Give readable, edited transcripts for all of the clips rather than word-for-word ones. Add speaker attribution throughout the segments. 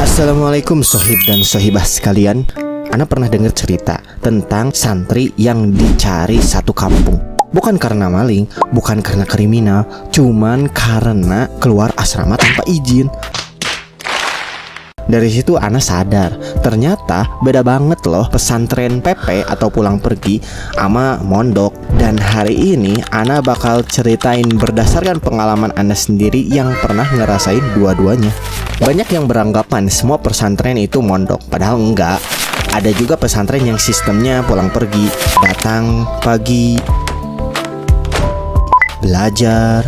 Speaker 1: Assalamualaikum sohib dan sohibah sekalian. Ana pernah dengar cerita tentang santri yang dicari satu kampung. Bukan karena maling, bukan karena kriminal, cuman karena keluar asrama tanpa izin. Dari situ Ana sadar, ternyata beda banget loh pesantren PP atau pulang pergi sama mondok. Dan hari ini Ana bakal ceritain berdasarkan pengalaman Ana sendiri yang pernah ngerasain dua-duanya. Banyak yang beranggapan semua pesantren itu mondok, padahal enggak. Ada juga pesantren yang sistemnya pulang pergi, datang pagi, belajar,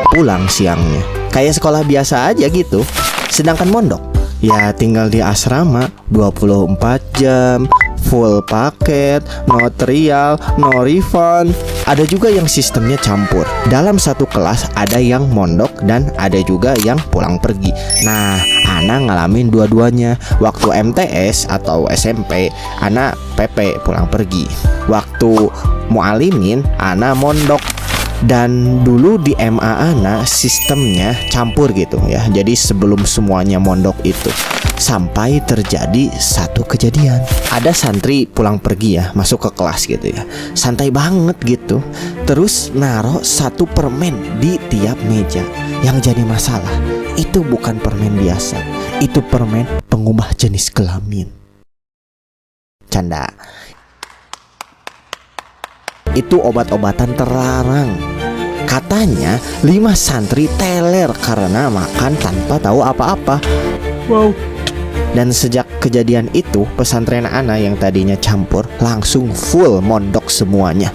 Speaker 1: pulang siangnya. Kayak sekolah biasa aja gitu. Sedangkan mondok, ya tinggal di asrama 24 jam, full paket, no trial, no refund. Ada juga yang sistemnya campur. Dalam satu kelas ada yang mondok dan ada juga yang pulang pergi. Nah, Ana ngalamin dua-duanya. Waktu MTS atau SMP, Ana PP pulang pergi. Waktu mualimin, Ana mondok. Dan dulu di MA Ana sistemnya campur gitu ya. Jadi sebelum semuanya mondok itu, sampai terjadi satu kejadian. Ada santri pulang pergi ya, masuk ke kelas gitu ya, santai banget gitu. Terus naruh satu permen di tiap meja. Yang jadi masalah, itu bukan permen biasa, itu permen pengubah jenis kelamin. Canda. Itu obat-obatan terlarang. Katanya 5 santri teler karena makan tanpa tahu apa-apa. Wow. Dan sejak kejadian itu, pesantren Ana yang tadinya campur langsung full mondok semuanya.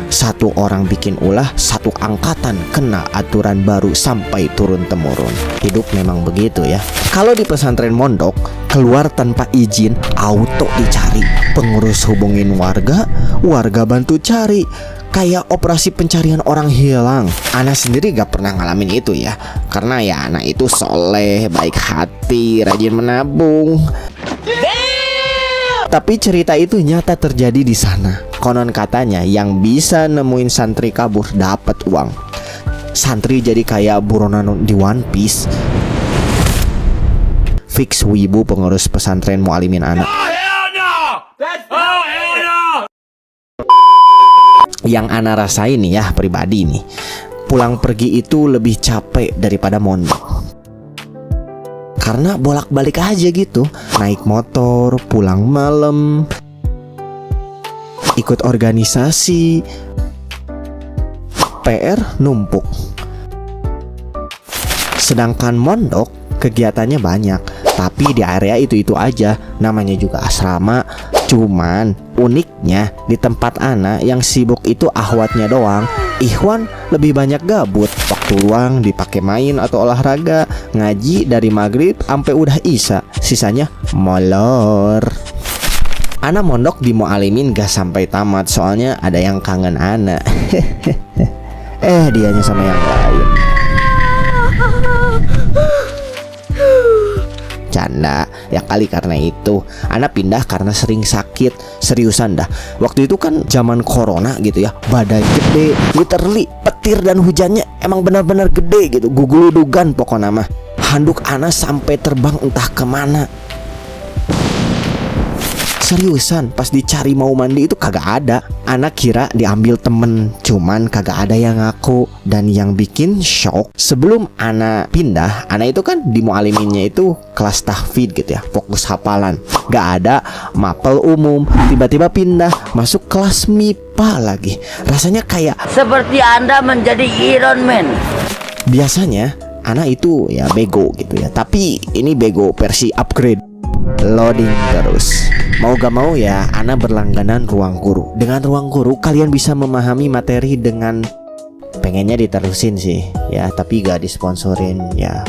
Speaker 1: Satu orang bikin ulah, satu angkatan kena aturan baru sampai turun-temurun. Hidup memang begitu ya. Kalau di pesantren mondok, keluar tanpa izin auto dicari. Pengurus hubungin warga, warga bantu cari. Kayak operasi pencarian orang hilang. Ana sendiri gak pernah ngalamin itu ya, karena ya Ana itu soleh, baik hati, rajin menabung. Tapi cerita itu nyata terjadi di sana. Konon katanya yang bisa nemuin santri kabur dapat uang. Santri jadi kayak buronan di One Piece. Fix wibu pengurus pesantren mualimin anak. Yang Ana rasain nih ya pribadi nih, pulang pergi itu lebih capek daripada mondok. Karena bolak-balik aja gitu, naik motor, pulang malam, ikut organisasi, PR numpuk. Sedangkan mondok kegiatannya banyak, tapi di area itu aja, namanya juga asrama. Cuman uniknya di tempat Ana yang sibuk itu ahwatnya doang. Ikhwan lebih banyak gabut. Waktu luang dipakai main atau olahraga, ngaji dari maghrib sampai udah isya, sisanya molor. Ana mondok di mualimin gak sampai tamat, soalnya ada yang kangen Ana. Dianya sama yang lain. Canda. Ya kali karena itu Ana pindah karena sering sakit. Seriusan dah. Waktu itu kan zaman corona gitu ya, badai gede, literally petir dan hujannya emang benar-benar gede gitu. Guguludugan pokoknya mah. Handuk Ana sampai terbang entah kemana. Seriusan, pas dicari mau mandi itu kagak ada. Ana kira diambil temen, cuman kagak ada yang ngaku. Dan yang bikin shock, sebelum Ana pindah, Ana itu kan di mualiminnya itu kelas tahfidz gitu ya, fokus hafalan. Gak ada mapel umum. Tiba-tiba pindah masuk kelas MIPA lagi. Rasanya kayak
Speaker 2: seperti Anda menjadi Iron Man.
Speaker 1: Biasanya Ana itu ya bego gitu ya, tapi ini bego versi upgrade. Loading terus. Mau gak mau ya Ana berlangganan ruang guru. Dengan ruang guru kalian bisa memahami materi dengan, pengennya diterusin sih ya, tapi gak disponsorin ya.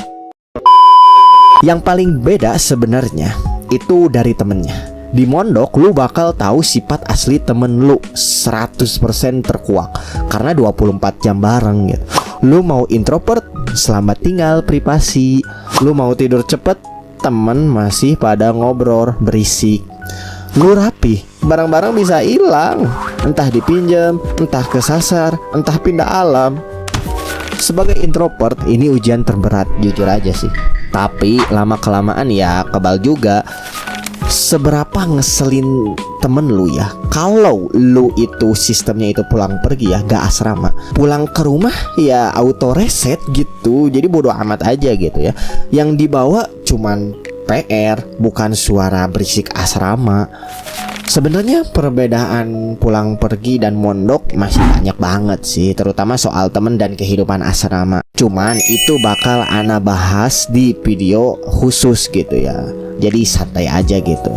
Speaker 1: Yang paling beda sebenarnya itu dari temennya. Di mondok lu bakal tahu sifat asli temen lu 100% terkuak, karena 24 jam bareng gitu. Lu mau introvert, selamat tinggal privasi. Lu mau tidur cepet, temen masih pada ngobrol berisik. Lu rapi, barang-barang bisa hilang, entah dipinjam, entah kesasar, entah pindah alam. Sebagai introvert, ini ujian terberat, jujur aja sih. Tapi lama-kelamaan ya kebal juga. Seberapa ngeselin temen lu ya kalau lu itu sistemnya itu pulang pergi ya gak asrama, pulang ke rumah ya auto reset gitu. Jadi bodo amat aja gitu ya. Yang dibawa cuman PR, bukan suara berisik asrama. Sebenarnya perbedaan pulang pergi dan mondok masih banyak banget sih, terutama soal temen dan kehidupan asrama. Cuman itu bakal ana bahas di video khusus gitu ya. Jadi santai aja gitu.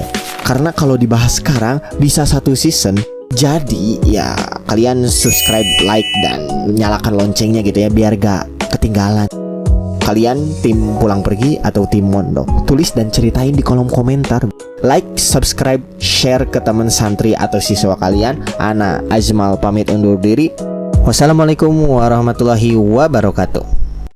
Speaker 1: Karena kalau dibahas sekarang bisa satu season. Jadi ya kalian subscribe, like, dan nyalakan loncengnya gitu ya biar gak ketinggalan. Kalian tim pulang pergi atau tim mondok? Tulis dan ceritain di kolom komentar. Like, subscribe, share ke teman santri atau siswa kalian. Ana Azmal pamit undur diri. Wassalamualaikum warahmatullahi wabarakatuh.